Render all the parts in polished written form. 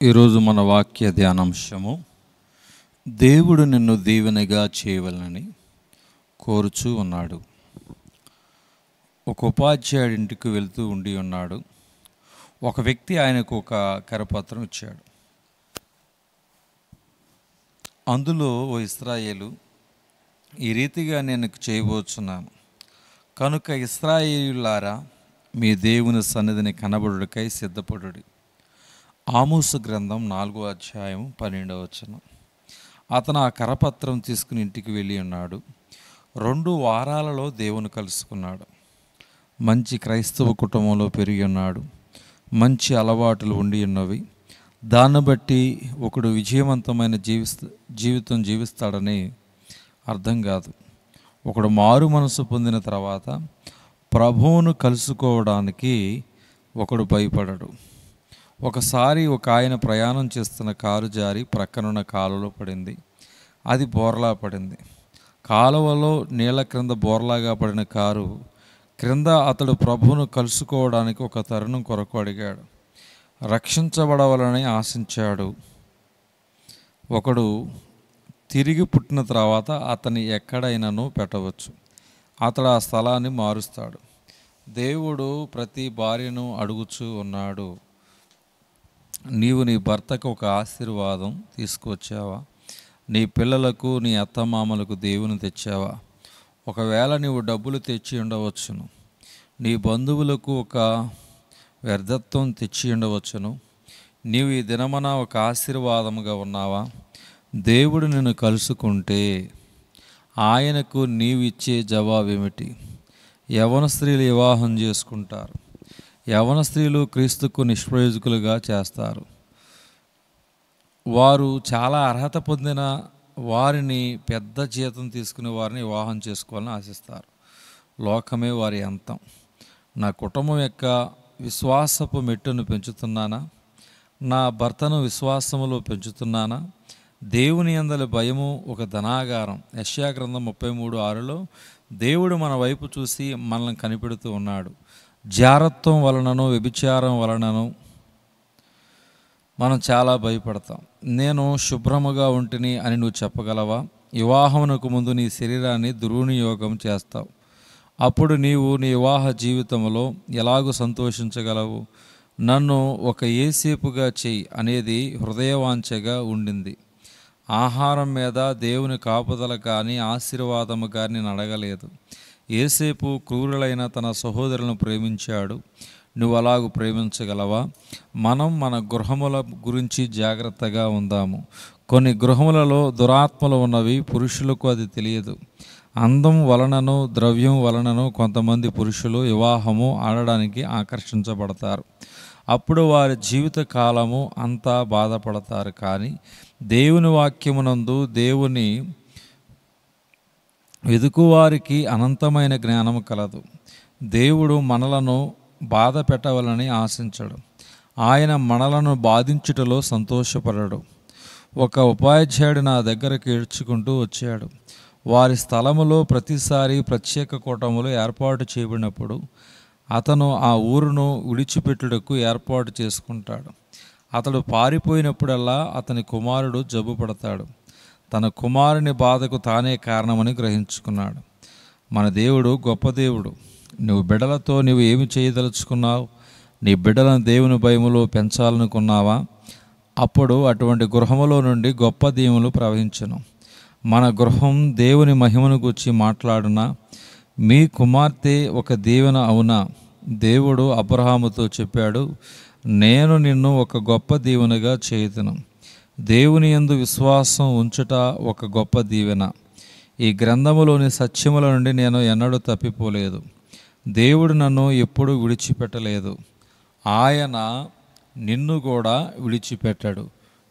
ఈరోజు మన వాక్య ధ్యానాంశము, దేవుడు నిన్ను దీవెనగా చేయవలనని కోరుచూ ఉన్నాడు. ఒక ఉపాధ్యాయుడి ఇంటికి వెళ్తూ ఉండి ఉన్నాడు. ఒక వ్యక్తి ఆయనకు ఒక కరపత్రం ఇచ్చాడు. అందులో, ఓ ఇశ్రాయేలు, ఈ రీతిగా నేను చేయబోతున్నాను కనుక ఇశ్రాయేలులారా, మీ దేవుని సన్నిధిని కనబడుటకై సిద్ధపడుడి. ఆమోసు గ్రంథం 4వ అధ్యాయం 12వ వచనం. అతను ఆ కరపత్రం తీసుకుని ఇంటికి వెళ్ళి ఉన్నాడు. 2 వారాలలో దేవుని కలుసుకున్నాడు. మంచి క్రైస్తవ కుటుంబంలో పెరిగి ఉన్నాడు. మంచి అలవాట్లు ఉండి ఉన్నవి. దాన్ని బట్టి ఒకడు విజయవంతమైన జీవితం జీవిస్తాడని అర్థం కాదు. ఒకడు మారు మనసు పొందిన తర్వాత ప్రభువును కలుసుకోవడానికి ఒకడు భయపడడు. ఒకసారి ఒక ఆయన ప్రయాణం చేస్తున్న కారు జారి ప్రక్కనున్న కాలువలో పడింది. అది బోర్లా పడింది. కాలువలో నీళ్ళ క్రింద బోర్లాగా పడిన కారు క్రింద అతడు ప్రభువును కలుసుకోవడానికి ఒక తరుణం కొరకు అడిగాడు. రక్షించబడవాలని ఆశించాడు. ఒకడు తిరిగి పుట్టిన తర్వాత అతని ఎక్కడైనాను పెట్టవచ్చు. అతడు ఆ స్థలాన్ని మారుస్తాడు. దేవుడు ప్రతి భార్యను అడుగుచూ ఉన్నాడు, నీవు నీ భర్తకు ఒక ఆశీర్వాదం తీసుకువచ్చావా? నీ పిల్లలకు, నీ అత్తమామలకు దేవుని తెచ్చావా? ఒకవేళ నీవు డబ్బులు తెచ్చి ఉండవచ్చును. నీ బంధువులకు ఒక వ్యర్థత్వం తెచ్చి ఉండవచ్చును. నీవు ఈ దినమన ఒక ఆశీర్వాదముగా ఉన్నావా? దేవుడు నిన్ను కలుసుకుంటే ఆయనకు నీవు ఇచ్చే జవాబు ఏమిటి? యవ్వన స్త్రీలు వివాహం చేసుకుంటారు. యవ్వన స్త్రీలు క్రీస్తుకు నిష్ప్రయోజకులుగా చేస్తారు. వారు చాలా అర్హత పొందిన వారిని, పెద్ద జీతం తీసుకునే వారిని వివాహం చేసుకోవాలని ఆశిస్తారు. లోకమే వారి అంతం. నా కుటుంబం యొక్క విశ్వాసపు మెట్టును పెంచుతున్నానా? నా భర్తను విశ్వాసములో పెంచుతున్నానా? దేవుని యందలి భయము ఒక ధనాగారం. యెషయా గ్రంథం 33:6లో దేవుడు మన వైపు చూసి మనల్ని కనిపెడుతూ ఉన్నాడు. జారత్వం వలనను, వ్యభిచారం వలనను మనం చాలా భయపడతాం. నేను శుభ్రముగా ఉంటిని అని నువ్వు చెప్పగలవా? వివాహమునకు ముందు నీ శరీరాన్ని దుర్వినియోగం చేస్తావు. అప్పుడు నీవు నీ వివాహ జీవితంలో ఎలాగూ సంతోషించగలవు? నన్ను ఒక యేసేపుగా చెయ్యి అనేది హృదయవాంఛగా ఉండింది. ఆహారం మీద దేవుని కాపుదల కానీ ఆశీర్వాదము కానీ నేను అడగలేదు. యేసేపు క్రూరులైన తన సహోదరులను ప్రేమించాడు. నువ్వు అలాగూ ప్రేమించగలవా? మనం మన గృహముల గురించి జాగ్రత్తగా ఉందాము. కొన్ని గృహములలో దురాత్మలు ఉన్నవి. పురుషులకు అది తెలియదు. అందం వలనను, ద్రవ్యం వలనను కొంతమంది పురుషులు వివాహము ఆడడానికి ఆకర్షించబడతారు. అప్పుడు వారి జీవిత కాలము అంతా బాధపడతారు. కానీ దేవుని వాక్యమునందు దేవుని వెదుకువారికి అనంతమైన జ్ఞానము కలదు. దేవుడు మనలను బాధ పెట్టవాలని ఆశించడు. ఆయన మనలను బాధించుటలో సంతోషపడడు. ఒక ఉపాధ్యాయుడు నా దగ్గరకు ఏడ్చుకుంటూ వచ్చాడు. వారి స్థలములో ప్రతిసారి ప్రత్యేక కూటములు ఏర్పాటు చేయబడినప్పుడు అతను ఆ ఊరును విడిచిపెట్టుటకు ఏర్పాటు చేసుకుంటాడు. అతడు పారిపోయినప్పుడల్లా అతని కుమారుడు జబ్బు పడతాడు. తన కుమారుని బాధకు తానే కారణమని గ్రహించుకున్నాడు. మన దేవుడు గొప్ప దేవుడు. నువ్వు బిడ్డలతో నువ్వు ఏమి చేయదలుచుకున్నావు? నీ బిడ్డలను దేవుని భయములో పెంచాలనుకున్నావా? అప్పుడు అటువంటి గృహములో నుండి గొప్ప దీవెనలు ప్రవహించును. మన గృహం దేవుని మహిమను గురించి మాట్లాడునా? మీ కుమార్తె ఒక దీవెన అవునా? దేవుడు అబ్రహాముతో చెప్పాడు, నేను నిన్ను ఒక గొప్ప దీవెనగా చేయుదును. దేవుని యందు విశ్వాసం ఉంచుట ఒక గొప్ప దీవెన. ఈ గ్రంథములోని సత్యముల నుండి నేను ఎన్నడూ తప్పిపోలేదు. దేవుడు నన్ను ఎప్పుడూ విడిచిపెట్టలేదు. ఆయన నిన్ను కూడా విడిచిపెట్టాడు.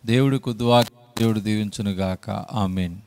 దేవుడి కుద్వాకి దేవుడు దీవించునుగాక. ఆమేన్.